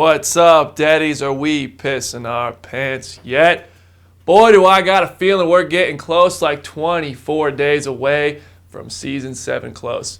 What's up, daddies? Are we pissing our pants yet? Boy, do I got a feeling we're getting close, like 24 days away from Season 7 close.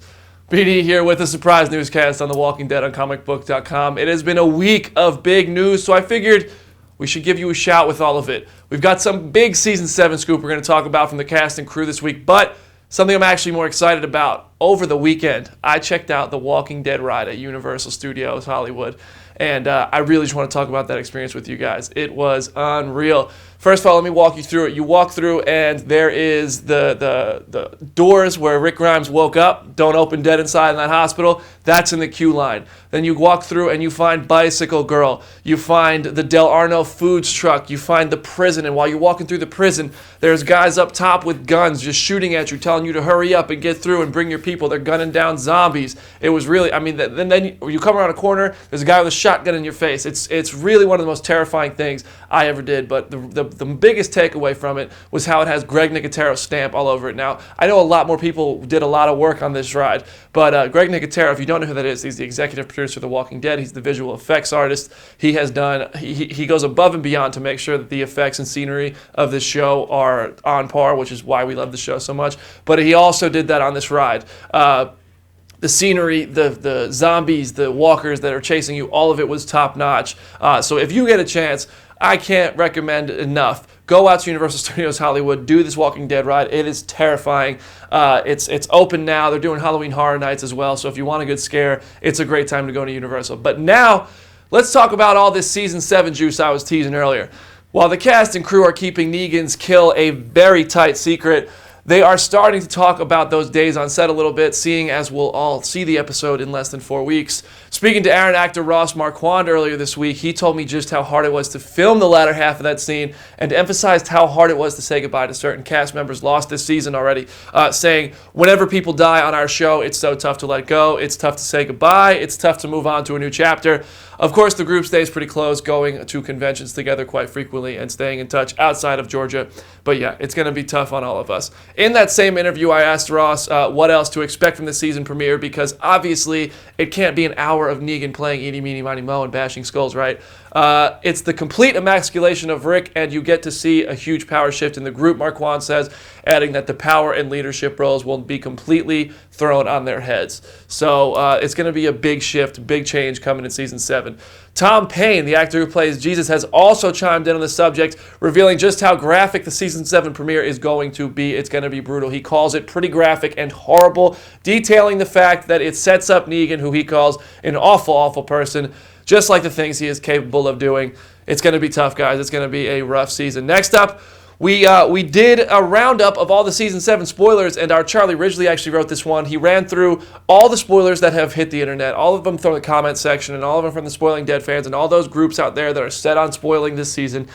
BD here with a surprise newscast on The Walking Dead on Comicbook.com. It has been a week of big news, so I figured we should give you a shout with all of it. We've got some big Season 7 scoop we're going to talk about from the cast and crew this week, but something I'm actually more excited about. Over the weekend, I checked out the Walking Dead ride at Universal Studios Hollywood, and I really just want to talk about that experience with you guys. It was unreal. First of all, let me walk you through it. You walk through, and there is the doors where Rick Grimes woke up. Don't open dead inside in that hospital. That's in the queue line. Then you walk through, and you find Bicycle Girl. You find the Del Arno Foods truck. You find the prison, and while you're walking through the prison, there's guys up top with guns just shooting at you, telling you to hurry up and get through and bring your people. They're gunning down zombies. It was really, then you come around a corner, there's a guy with a shotgun in your face. It's really one of the most terrifying things I ever did, but the biggest takeaway from it was how it has Greg Nicotero's stamp all over it. Now, I know a lot more people did a lot of work on this ride, but Greg Nicotero, if you don't know who that is, he's the executive producer of The Walking Dead. He's the visual effects artist. He has done, he goes above and beyond to make sure that the effects and scenery of this show are on par, which is why we love the show so much. But he also did that on this ride. The scenery, the zombies, the walkers that are chasing you, all of it was top notch. So if you get a chance, I can't recommend enough. Go out to Universal Studios Hollywood, do this Walking Dead ride. It is terrifying. It's open now. They're doing Halloween Horror Nights as well. So if you want a good scare, it's a great time to go to Universal. But now, let's talk about all this Season 7 juice I was teasing earlier. While the cast and crew are keeping Negan's kill a very tight secret, they are starting to talk about those days on set a little bit, seeing as we'll all see the episode in less than 4 weeks. Speaking to Aaron actor Ross Marquand earlier this week, he told me just how hard it was to film the latter half of that scene and emphasized how hard it was to say goodbye to certain cast members lost this season already, saying, whenever people die on our show, it's so tough to let go, it's tough to say goodbye, it's tough to move on to a new chapter. Of course, the group stays pretty close, going to conventions together quite frequently and staying in touch outside of Georgia. But yeah, it's going to be tough on all of us. In that same interview, I asked Ross what else to expect from the season premiere, because obviously it can't be an hour of Negan playing Eeny, Meeny, Miny, Moe and bashing skulls, right? It's the complete emasculation of Rick, and you get to see a huge power shift in the group, Marquand says, adding that the power and leadership roles will be completely thrown on their heads. So it's going to be a big shift, big change coming in Season 7. Tom Payne, the actor who plays Jesus, has also chimed in on the subject, revealing just how graphic the Season 7 premiere is going to be. It's going to be brutal. He calls it pretty graphic and horrible, detailing the fact that it sets up Negan, who he calls an awful, awful person, just like the things he is capable of doing. It's going to be tough, guys. It's going to be a rough season. Next up, we did a roundup of all the Season 7 spoilers, and our Charlie Ridgely actually wrote this one. He ran through all the spoilers that have hit the internet, all of them from the comment section, and all of them from the Spoiling Dead fans, and all those groups out there that are set on spoiling this season.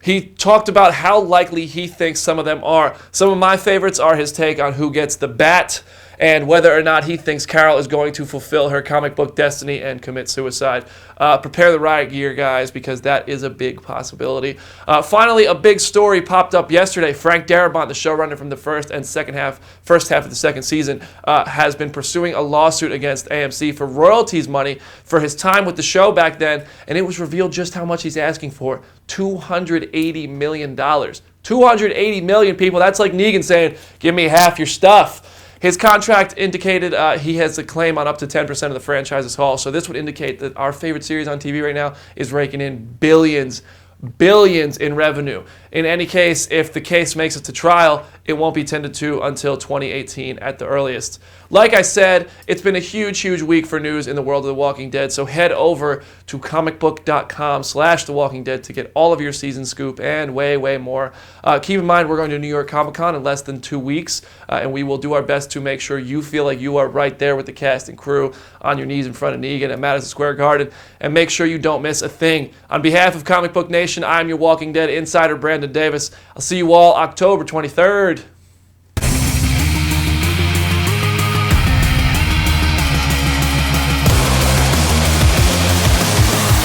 He talked about how likely he thinks some of them are. Some of my favorites are his take on who gets the bat, and whether or not he thinks Carol is going to fulfill her comic book destiny and commit suicide. Prepare the riot gear, guys, because that is a big possibility. Finally, a big story popped up yesterday. Frank Darabont, the showrunner from the first half of the second season, has been pursuing a lawsuit against AMC for royalties money for his time with the show back then, and it was revealed just how much he's asking for. $280 million. $280 million, people. That's like Negan saying, give me half your stuff. His contract indicated he has a claim on up to 10% of the franchise's haul, so this would indicate that our favorite series on TV right now is raking in billions in revenue. In any case, if the case makes it to trial, it won't be tended to until 2018 at the earliest. Like I said, it's been a huge, huge week for news in the world of The Walking Dead, so head over to Comicbook.com/The Walking Dead to get all of your season scoop and way, way more. Keep in mind, we're going to New York Comic Con in less than 2 weeks, and we will do our best to make sure you feel like you are right there with the cast and crew on your knees in front of Negan at Madison Square Garden, and make sure you don't miss a thing. On behalf of Comic Book Nation, I'm your Walking Dead insider, Brandon Davis. I'll see you all October 23rd.